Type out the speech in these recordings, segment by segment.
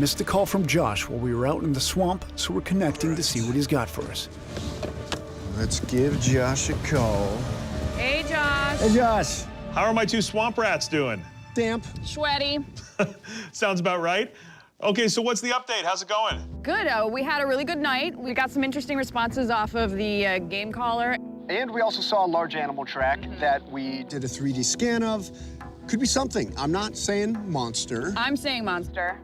missed a call from Josh while we were out in the swamp, so we're connecting to see what he's got for us. Let's give Josh a call. Hey, Josh. Hey, Josh. How are my two swamp rats doing? Damp. Sweaty. Sounds about right. Okay, so what's the update? How's it going? Good. We had a really good night. We got some interesting responses off of the game caller. And we also saw a large animal track that we Did a 3D scan of. Could be something. I'm not saying monster. I'm saying monster.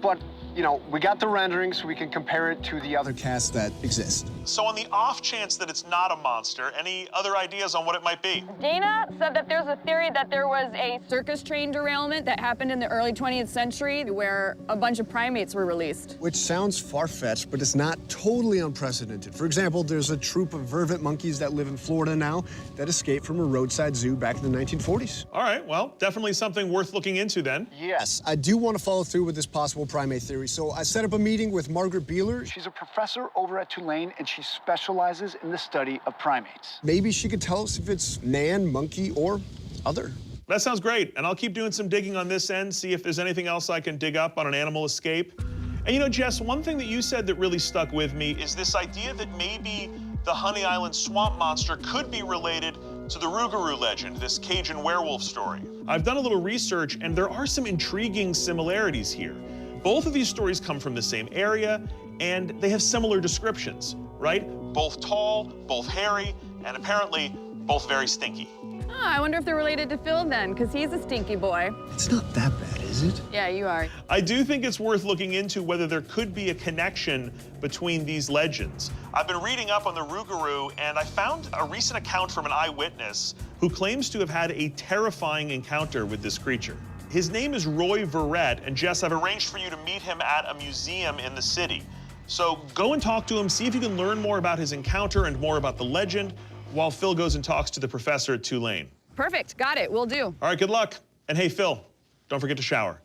but, you know, we got the rendering so we can compare it to the other Casts that exist. So on the off chance that it's not a monster, any other ideas on what it might be? Dana said that there's a theory that there was a circus train derailment that happened in the early 20th century where a bunch of primates were released. Which sounds far-fetched, but it's not totally unprecedented. For example, there's a troop of vervet monkeys that live in Florida now that escaped from a roadside zoo back in the 1940s. All right, well, definitely something worth looking into then. Yes. I do want to follow through with this possible primate theory, so I set up a meeting with Margaret Beeler. She's a professor over at Tulane, and she specializes in the study of primates. Maybe she could tell us if it's man, monkey, or other. That sounds great, and I'll keep doing some digging on this end, see if there's anything else I can dig up on an animal escape. And you know, Jess, one thing that you said that really stuck with me is this idea that maybe the Honey Island swamp monster could be related to the Rougarou legend, this Cajun werewolf story. I've done a little research, and there are some intriguing similarities here. Both of these stories come from the same area, and they have similar descriptions, right? Both tall, both hairy, and apparently both very stinky. Oh, I wonder if they're related to Phil then, because he's a stinky boy. It's not that bad, is it? Yeah, you are. I do think it's worth looking into whether there could be a connection between these legends. I've been reading up on the Rougarou, and I found a recent account from an eyewitness who claims to have had a terrifying encounter with this creature. His name is Roy Verrett, and Jess, I've arranged for you to meet him at a museum in the city. So go and talk to him, see if you can learn more about his encounter and more about the legend, while Phil goes and talks to the professor at Tulane. Perfect. Got it. Will do. All right, good luck. And hey, Phil, don't forget to shower.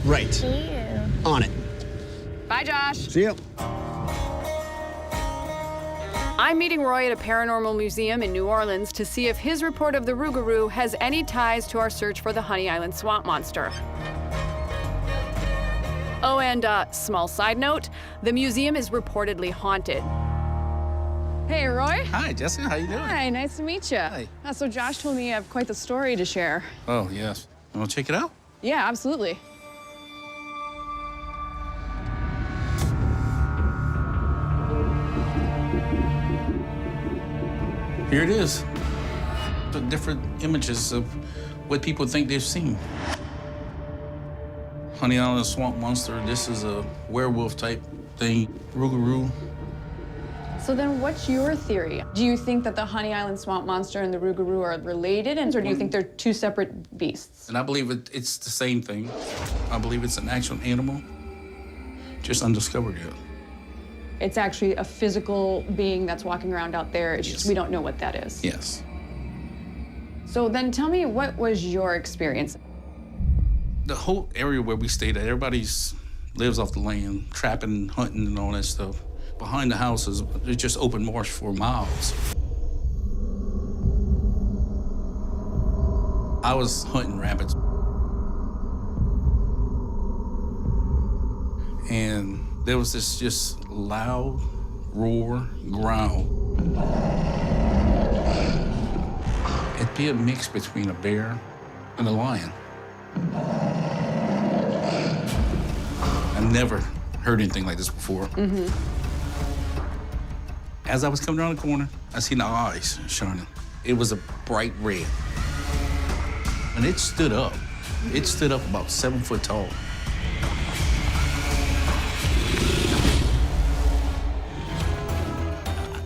Right. On it. Bye, Josh. See ya. I'm meeting Roy at a paranormal museum in New Orleans to see if his report of the Rougarou has any ties to our search for the Honey Island swamp monster. Oh, and small side note, the museum is reportedly haunted. Hey, Roy. Hi, Jessica. How you doing? Hi, nice to meet you. Hi. So Josh told me you have quite the story to share. Oh, yes. You want to check it out? Yeah, absolutely. Here it is. The different images of what people think they've seen. Honey Island swamp monster. This is a werewolf type thing. Rougarou. So then what's your theory? Do you think that the Honey Island swamp monster and the Rougarou are related, or do you think they're two separate beasts? And I believe it's the same thing. I believe it's an actual animal, just undiscovered yet. It's actually a physical being that's walking around out there. It's Yes. just we don't know what that is. Yes. So then tell me, what was your experience? The whole area where we stayed at, everybody lives off the land, trapping, hunting, and all that stuff. Behind the houses, it's just open marsh for miles. I was hunting rabbits. And there was this just loud roar, growl. It'd be a mix between a bear and a lion. I've never heard anything like this before. Mm-hmm. As I was coming around the corner, I seen the eyes shining. It was a bright red. And it stood up. It stood up about 7 foot tall.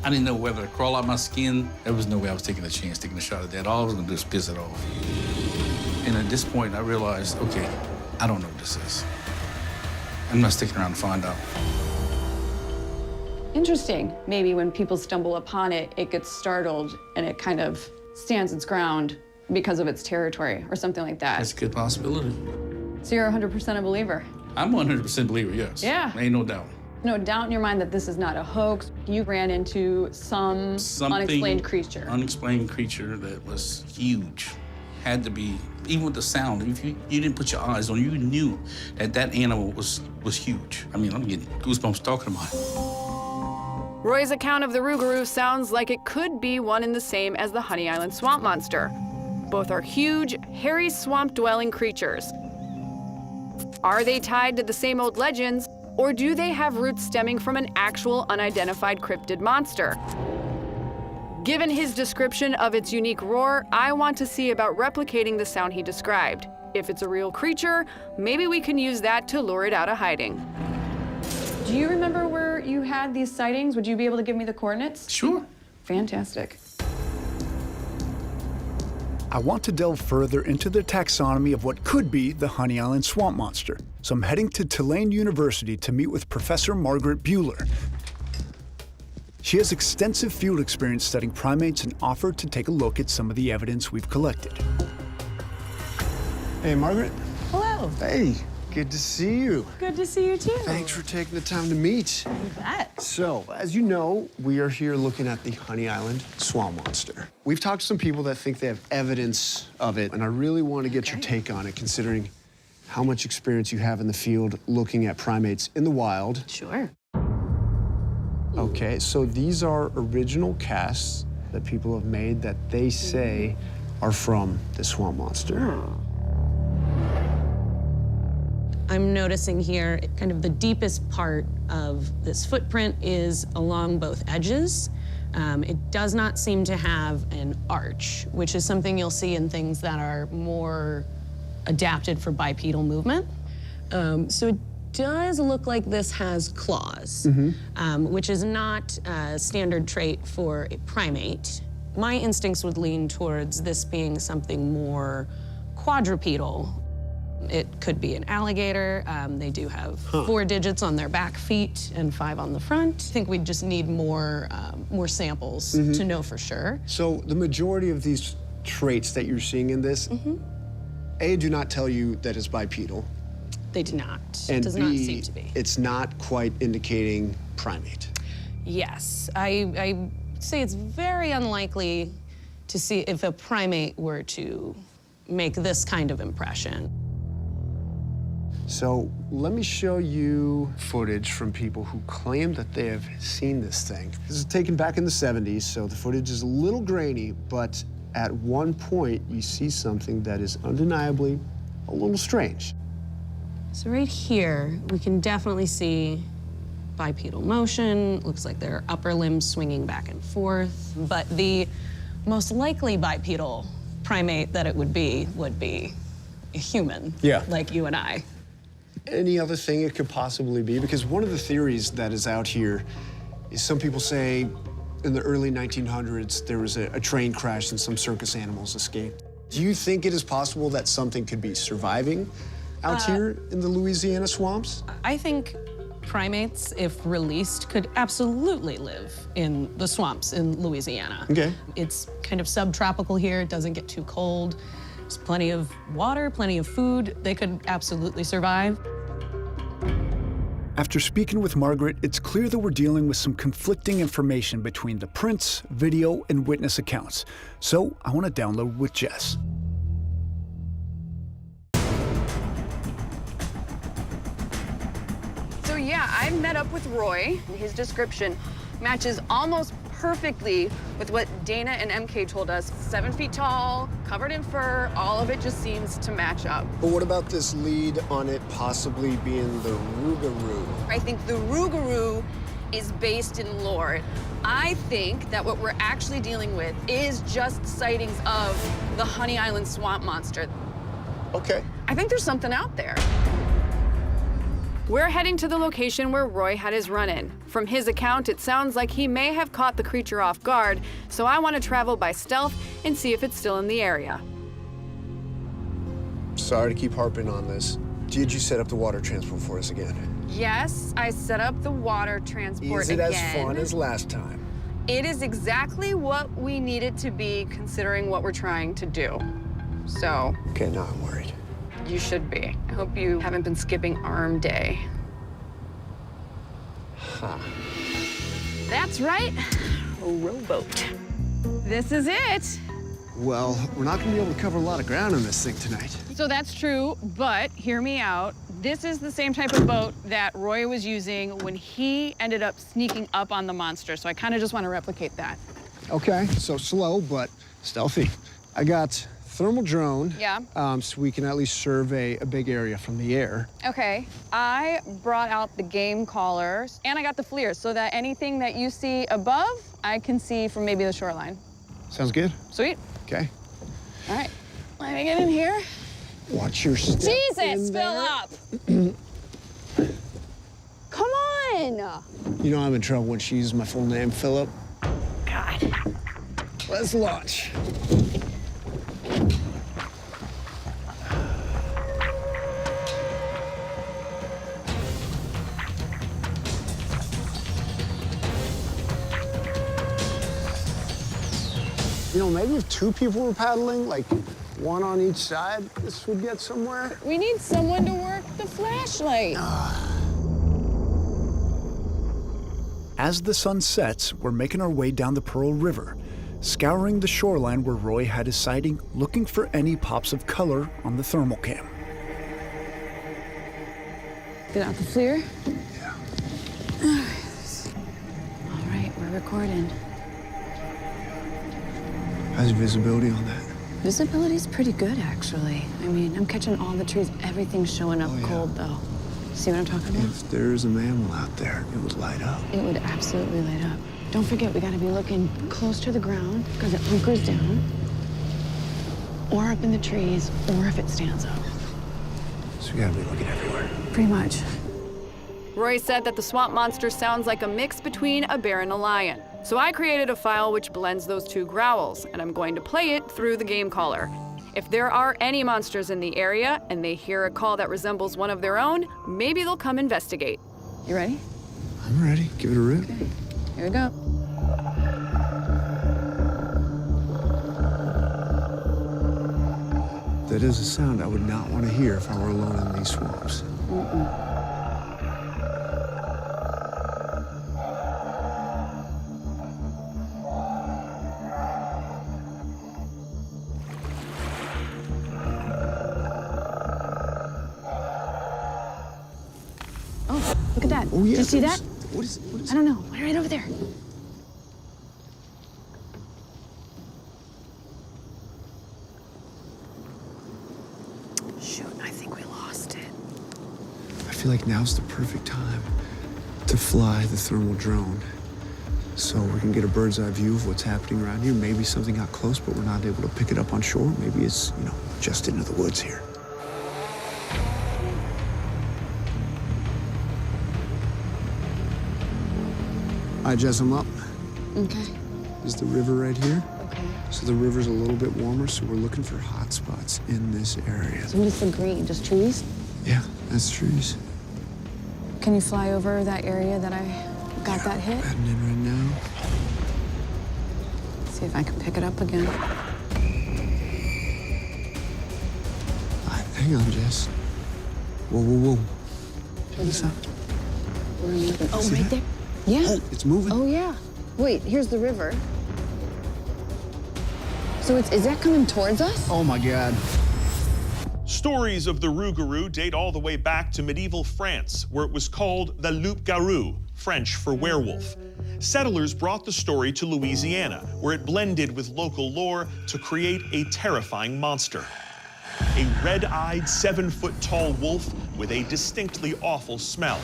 I didn't know whether to crawl out my skin. There was no way I was taking a chance, taking a shot at that. All I was gonna do is piss it off. And at this point, I realized, okay, I don't know what this is. I'm not sticking around to find out. Interesting. Maybe when people stumble upon it, it gets startled and it kind of stands its ground because of its territory or something like that. That's a good possibility. So you're 100% a believer? I'm 100% believer, yes. Yeah. Ain't no doubt. No doubt in your mind that this is not a hoax. You ran into some Something unexplained creature. Unexplained creature that was huge. had to be, even with the sound, if you didn't put your eyes on it, you knew that that animal was huge. I mean, I'm getting goosebumps talking about it. Roy's account of the Rougarou sounds like it could be one and the same as the Honey Island swamp monster. Both are huge, hairy, swamp-dwelling creatures. Are they tied to the same old legends, or do they have roots stemming from an actual unidentified cryptid monster? Given his description of its unique roar, I want to see about replicating the sound he described. If it's a real creature, maybe we can use that to lure it out of hiding. Do you remember where you had these sightings? Would you be able to give me the coordinates? Sure. Fantastic. I want to delve further into the taxonomy of what could be the Honey Island swamp monster, so I'm heading to Tulane University to meet with Professor Margaret Buehler. She has extensive field experience studying primates and offered to take a look at some of the evidence we've collected. Hey, Margaret. Hello. Hey, good to see you. Good to see you too. Thanks for taking the time to meet. You bet. So, as you know, we are here looking at the Honey Island swamp monster. We've talked to some people that think they have evidence of it, and I really want to get your take on it, considering how much experience you have in the field looking at primates in the wild. Sure. Okay, so these are original casts that people have made that they say are from the swamp monster. I'm noticing here kind of the deepest part of this footprint is along both edges. It does not seem to have an arch, which is something you'll see in things that are more adapted for bipedal movement. So it does look like this has claws, which is not a standard trait for a primate. My instincts would lean towards this being something more quadrupedal. It could be an alligator. They do have 4 digits on their back feet and 5 on the front. I think we just need more samples to know for sure. So the majority of these traits that you're seeing in this, A, do not tell you that it's bipedal. They do not. And Does B, not seem to be. It's not quite indicating primate. Yes, I say it's very unlikely to see if a primate were to make this kind of impression. So let me show you footage from people who claim that they have seen this thing. This is taken back in the 70s, so the footage is a little grainy, but at one point you see something that is undeniably a little strange. So right here, we can definitely see bipedal motion. Looks like their upper limbs swinging back and forth. But the most likely bipedal primate that it would be a human, like you and I. Any other thing it could possibly be? Because one of the theories that is out here is some people say in the early 1900s there was a train crash and some circus animals escaped. Do you think it is possible that something could be surviving out here in the Louisiana swamps? I think primates, if released, could absolutely live in the swamps in Louisiana. Okay. It's kind of subtropical here. It doesn't get too cold. There's plenty of water, plenty of food. They could absolutely survive. After speaking with Margaret, it's clear that we're dealing with some conflicting information between the prints, video, and witness accounts. So I want to download with Jess. So yeah, I met up with Roy. His description matches almost perfectly with what Dana and MK told us. 7 feet tall, covered in fur, all of it just seems to match up. But what about this lead on it possibly being the Rougarou? I think the Rougarou is based in lore. I think that what we're actually dealing with is just sightings of the Honey Island swamp monster. Okay. I think there's something out there. We're heading to the location where Roy had his run-in. From his account, it sounds like he may have caught the creature off guard, so I want to travel by stealth and see if it's still in the area. Sorry to keep harping on this. Did you set up the water transport for us again? Yes, I set up the water transport Is it again. as fun as last time? It is exactly what we need it to be, considering what we're trying to do. So, Okay, now I'm worried. you should be. I hope you haven't been skipping arm day. Huh. That's right, a rowboat. This is it. Well, we're not gonna be able to cover a lot of ground on this thing tonight. So that's true, but hear me out. This is the same type of boat that Roy was using when he ended up sneaking up on the monster. So I kind of just want to replicate that. Okay, so slow, but stealthy. I got thermal drone. Yeah. So we can at least survey a big area from the air. Okay, I brought out the game callers and I got the FLIRs so that anything that you see above, I can see from maybe the shoreline. Sounds good. Sweet. Okay. All right, let me get in here. Watch your step. Jesus, Philip! Come on! You know I'm in trouble when she uses my full name, Philip. God. Let's launch. You know, maybe if two people were paddling, like one on each side, this would get somewhere. We need someone to work the flashlight. As the sun sets, we're making our way down the Pearl River, scouring the shoreline where Roy had his sighting, looking for any pops of color on the thermal cam. Get out the FLIR. Yeah. All right, we're recording. How's your visibility on that? Visibility's pretty good, actually. I mean, I'm catching all the trees. Everything's showing up cold, though. See what I'm talking about? If there's a mammal out there, it would light up. It would absolutely light up. Don't forget, we gotta be looking close to the ground, because it hunkers down, or up in the trees, or if it stands up. So we gotta be looking everywhere. Pretty much. Roy said that the swamp monster sounds like a mix between a bear and a lion. So I created a file which blends those two growls, and I'm going to play it through the game caller. If there are any monsters in the area and they hear a call that resembles one of their own, maybe they'll come investigate. You ready? I'm ready. Give it a rip. Okay. Here we go. That is a sound I would not want to hear if I were alone in these swamps. Oh, look at that. Oh, yeah. Did you see that? What is it? I don't know. Right over there. Shoot, I think we lost it. I feel like now's the perfect time to fly the thermal drone. So we can get a bird's eye view of what's happening around here. Maybe something got close, but we're not able to pick it up on shore. Maybe it's, you know, just into the woods here. All right, Jess, I'm up. Okay. There's the river right here. Okay. So the river's a little bit warmer, so we're looking for hot spots in this area. So what is the green? Just trees? Yeah, that's trees. Can you fly over that area that I got that hit? Heading in right now. See if I can pick it up again. All right, hang on, Jess. Whoa, whoa, whoa. Check this out. Oh, See right that? there? Yeah. Oh, it's moving. Oh, yeah. Wait, here's the river. So is that coming towards us? Oh, my God. Stories of the Rougarou date all the way back to medieval France, where it was called the loup-garou, French for werewolf. Settlers brought the story to Louisiana, where it blended with local lore to create a terrifying monster. A red-eyed, 7-foot-tall wolf with a distinctly awful smell.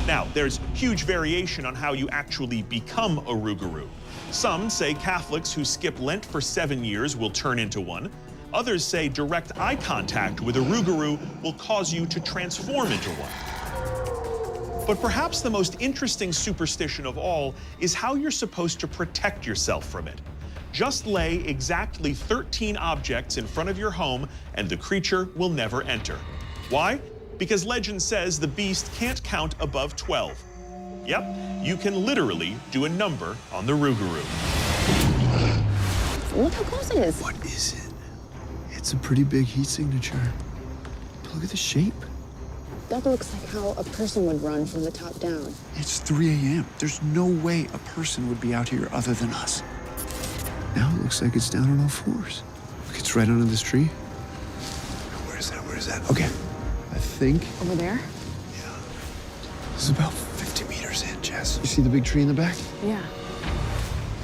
Now, there's huge variation on how you actually become a Rougarou. Some say Catholics who skip Lent for 7 years will turn into one. Others say direct eye contact with a Rougarou will cause you to transform into one. But perhaps the most interesting superstition of all is how you're supposed to protect yourself from it. Just lay exactly 13 objects in front of your home and the creature will never enter. Why? Because legend says the beast can't count above 12. Yep, you can literally do a number on the Rougarou. Look how close it is. What is it? It's a pretty big heat signature. But look at the shape. That looks like how a person would run from the top down. It's 3 a.m. There's no way a person would be out here other than us. Now it Looks like it's down on all fours. Look, it's right under this tree. Where is that? Where is that? Okay. I think Over there? this is about 50 meters in, Jess. You see the big tree in the back? Yeah.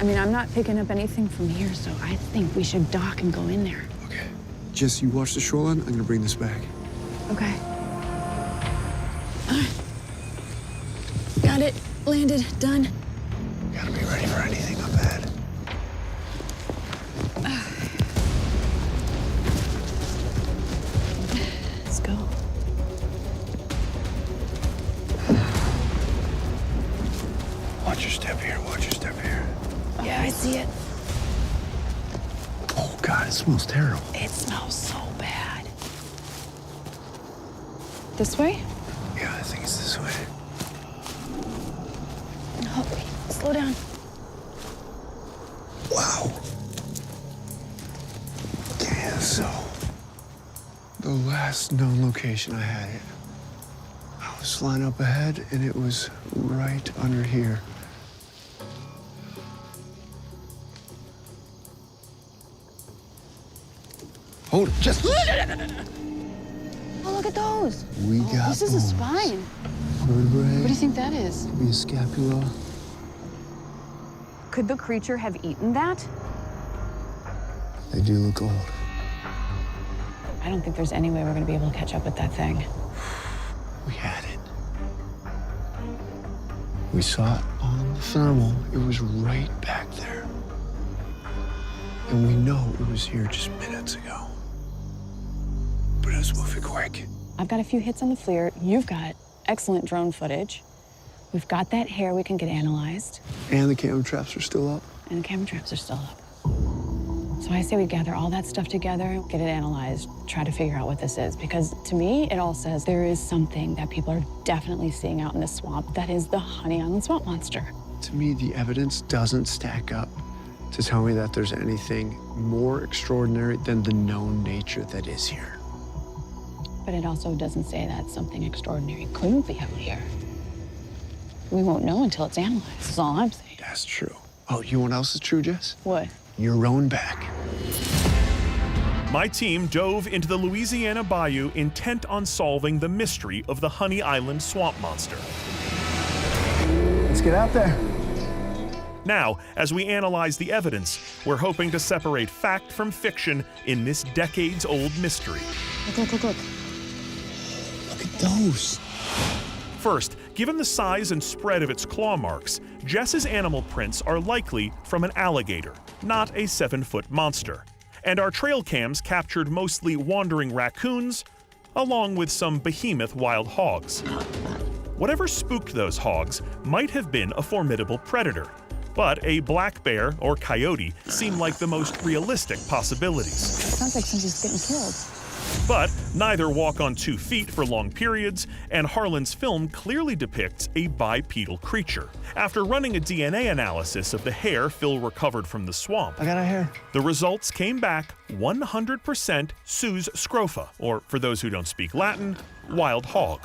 I mean, I'm not picking up anything from here, so I think we should dock and go in there. Okay. Jess, you watch the shoreline. I'm gonna bring this back. Okay. All right. Got it. Landed. Done. Gotta be ready for anything up ahead. Let's go. Watch your step here. Watch your step here. Yeah, I see it. Oh, God, it smells terrible. It smells so bad. This way? Yeah, I think it's this way. Oh, wait. Slow down. Wow. Okay, so the last known location I had it, I was flying up ahead, and it was right under here. Hold it, just. Oh, look at those. We got This is a bones. spine. Vertebrae. What do you think that is? Could be a scapula. Could the creature have eaten that? They do look old. I don't think there's any way we're going to be able to catch up with that thing. We had it. We saw it on the thermal. It was right back there. And we know it was here just minutes ago. But it was moving quick. I've got a few hits on the FLIR. You've got excellent drone footage. We've got that hair we can get analyzed. And the camera traps are still up. And the camera traps are still up. So I say we gather all that stuff together, get it analyzed, try to figure out what this is. Because to me, it all says there is something that people are definitely seeing out in the swamp that is the Honey Island swamp monster. To me, the evidence doesn't stack up to tell me that there's anything more extraordinary than the known nature that is here. But it also doesn't say that something extraordinary couldn't be out here. We won't know until it's analyzed, is all I'm saying. That's true. Oh, you know what else is true, Jess? What? Your own back. My team dove into the Louisiana bayou intent on solving the mystery of the Honey Island swamp monster. Let's get out there. Now, as we analyze the evidence, we're hoping to separate fact from fiction in this decades-old mystery. Look, look, look, look. Look at those. First, given the size and spread of its claw marks, Jess's animal prints are likely from an alligator, not a 7-foot monster. And our trail cams captured mostly wandering raccoons, along with some behemoth wild hogs. Whatever spooked those hogs might have been a formidable predator, but a black bear or coyote seem like the most realistic possibilities. Sounds like somebody's getting killed. But neither walk on 2 feet for long periods, and Harlan's film clearly depicts a bipedal creature. After running a DNA analysis of the hair Phil recovered from the swamp, I got a hair. the results came back 100% sus scrofa, or for those who don't speak Latin, wild hog.